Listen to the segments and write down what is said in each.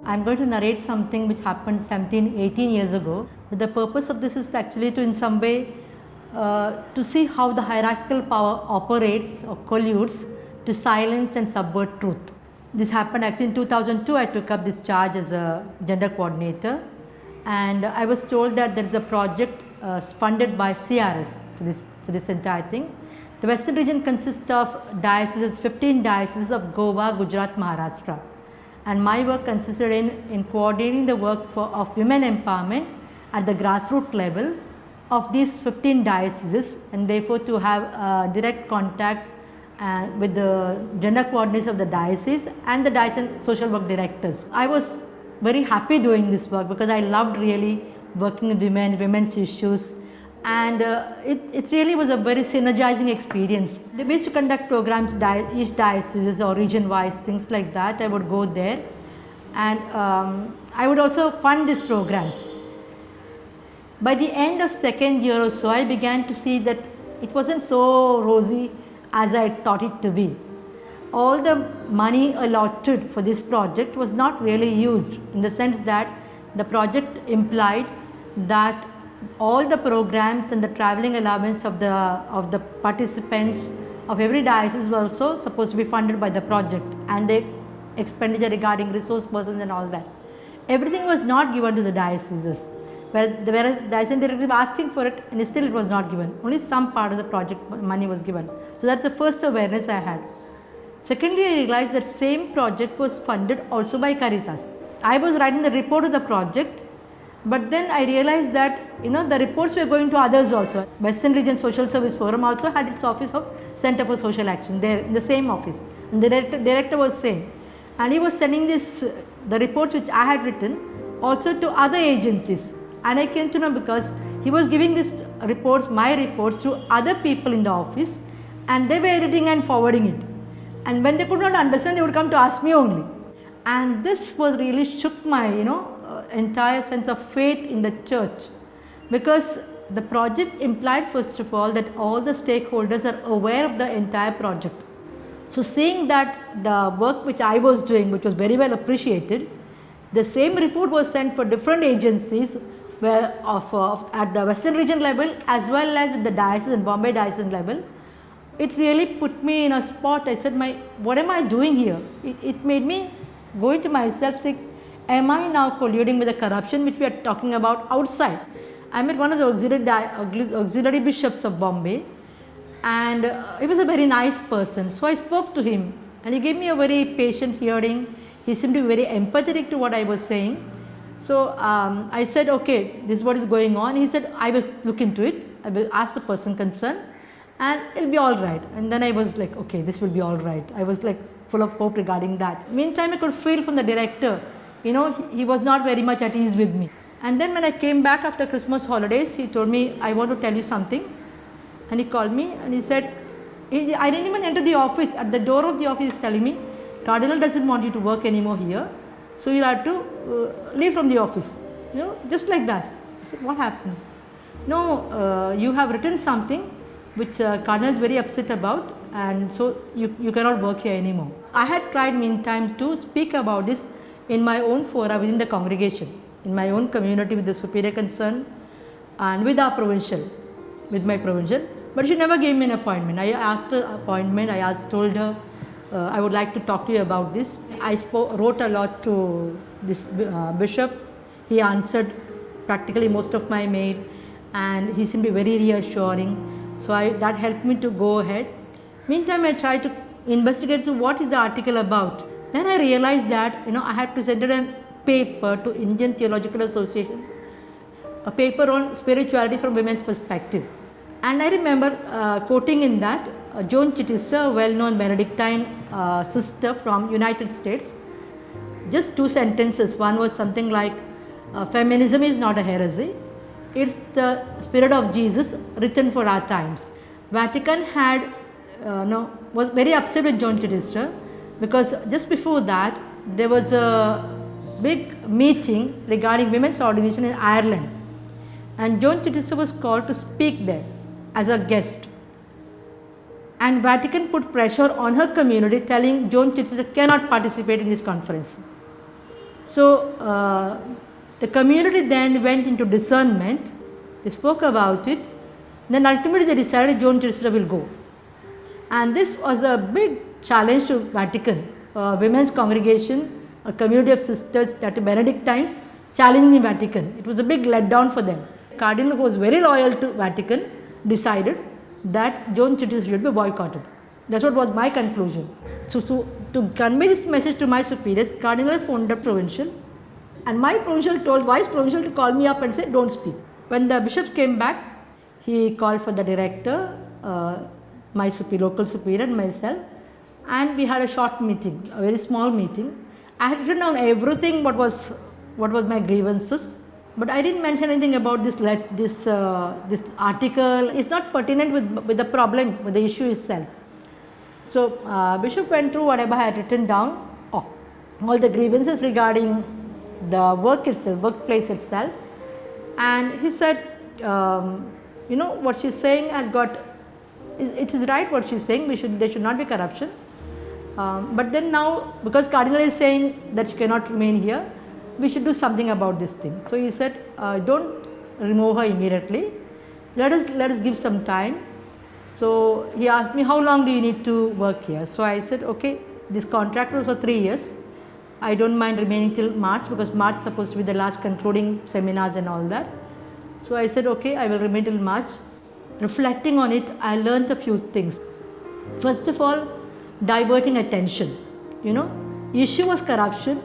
I'm going to narrate something which happened 17, 18 years ago. But the purpose of this is actually to in some way to see how the hierarchical power operates or colludes to silence and subvert truth. This happened actually in 2002. I took up this charge as a gender coordinator, and I was told that there is a project funded by CRS for this entire thing. The Western region consists of dioceses, 15 dioceses of Goa, Gujarat, Maharashtra, and my work consisted in coordinating the work of women empowerment at the grassroots level of these 15 dioceses, and therefore to have direct contact with the gender coordinators of the diocese and the diocese social work directors. I was very happy doing this work because I loved really working with women, women's issues, and it really was a very synergizing experience. We used to conduct programs, each diocese or region wise, things like that. I would go there, and I would also fund these programs. By the end of second year or so, I began to see that it wasn't so rosy as I thought it to be. All the money allotted for this project was not really used, in the sense that the project implied that all the programs and the travelling allowance of the participants of every diocese were also supposed to be funded by the project, and the expenditure regarding resource persons and all that. Everything was not given to the dioceses, where the diocese director was asking for it, and still it was not given. Only some part of the project money was given. So that's the first awareness I had. Secondly, I realized that same project was funded also by Caritas. I was writing the report of the project, but then I realized that the reports were going to others also. Western Region Social Service Forum also had its office of Center for Social Action there in the same office, and the director was same, and he was sending the reports which I had written also to other agencies, and I came to know because he was giving these reports, my reports, to other people in the office, and they were editing and forwarding it, and when they could not understand, they would come to ask me only, and this was really shook my entire sense of faith in the church, because the project implied first of all that all the stakeholders are aware of the entire project. So seeing that the work which I was doing, which was very well appreciated, the same report was sent for different agencies where at the Western region level as well as at the diocese and Bombay diocese level, it really put me in a spot. I said, what am I doing here? It made me go into myself, say, am I now colluding with the corruption which we are talking about outside? I met one of the auxiliary bishops of Bombay, and he was a very nice person. So I spoke to him, and he gave me a very patient hearing. He seemed to be very empathetic to what I was saying. So I said, okay, this is what is going on. He said, I will look into it. I will ask the person concerned, and it will be all right. And then I was like, okay, this will be all right. I was like full of hope regarding that. Meantime, I could feel from the director, he was not very much at ease with me. And then when I came back after Christmas holidays, he told me, I want to tell you something. And he called me and he said, I didn't even enter the office. At the door of the office, he's telling me, Cardinal doesn't want you to work anymore here, so you'll have to leave from the office. Just like that. I said, what happened? No, you have written something which Cardinal is very upset about, and so you cannot work here anymore. I had tried meantime to speak about this in my own fora within the congregation, in my own community with the superior concern and with my provincial, but she never gave me an appointment. I asked her appointment, told her I would like to talk to you about this. I wrote a lot to this bishop. He answered practically most of my mail, and he seemed to be very reassuring. So that helped me to go ahead. Meantime, I tried to investigate, so what is the article about? Then I realized that I had presented a paper to Indian Theological Association, a paper on spirituality from women's perspective. And I remember quoting in that Joan Chittister, a well-known Benedictine sister from United States, just 2 sentences. One was something like, feminism is not a heresy, it's the spirit of Jesus written for our times. Vatican was very upset with Joan Chittister, because just before that there was a big meeting regarding women's ordination in Ireland, and Joan Chittister was called to speak there as a guest, and Vatican put pressure on her community, telling Joan Chittister cannot participate in this conference. So the community then went into discernment, they spoke about it, then ultimately they decided Joan Chittister will go. And this was a big challenge to Vatican, women's congregation, a community of sisters that are Benedictines challenging Vatican. It was a big letdown for them. Cardinal, who was very loyal to Vatican, decided that Joan Chittister should be boycotted. That's what was my conclusion. So to convey this message to my superiors, Cardinal phoned up provincial, and my provincial told vice provincial to call me up and say, don't speak. When the bishops came back, he called for the director, my local superior and myself, and we had a short meeting, a very small meeting. I had written down everything what was my grievances, but I didn't mention anything about this article. It's not pertinent with the problem, with the issue itself. So Bishop went through whatever I had written down, all the grievances regarding the work itself, workplace itself, and he said, what she's saying has got, it is right what she's saying, there should not be corruption. But then now, because Cardinal is saying that she cannot remain here, we should do something about this thing. So he said, don't remove her immediately, let us give some time. So he asked me, how long do you need to work here? So I said, okay, this contract was for 3 years. I don't mind remaining till March, because March is supposed to be the last concluding seminars and all that. So I said, okay, I will remain till March. Reflecting on it, I learned a few things. First of all, diverting attention. Issue was corruption,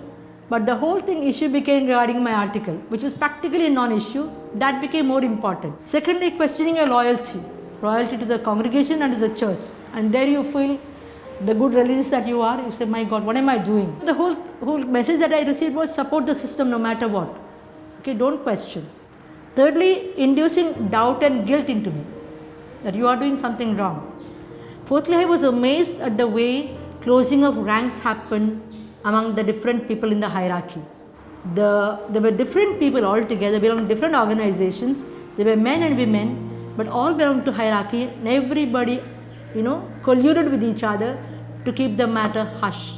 but the whole issue became regarding my article, which was practically a non-issue. That became more important. Secondly, questioning your loyalty to the congregation and to the church. And there you feel the good religious that you are, you say, my God, what am I doing? The whole message that I received was support the system no matter what. Okay, don't question. Thirdly, inducing doubt and guilt into me that you are doing something wrong. Fourthly, I was amazed at the way closing of ranks happened among the different people in the hierarchy. There were different people altogether, belonging to different organizations. There were men and women, but all belonged to hierarchy, and everybody, colluded with each other to keep the matter hush.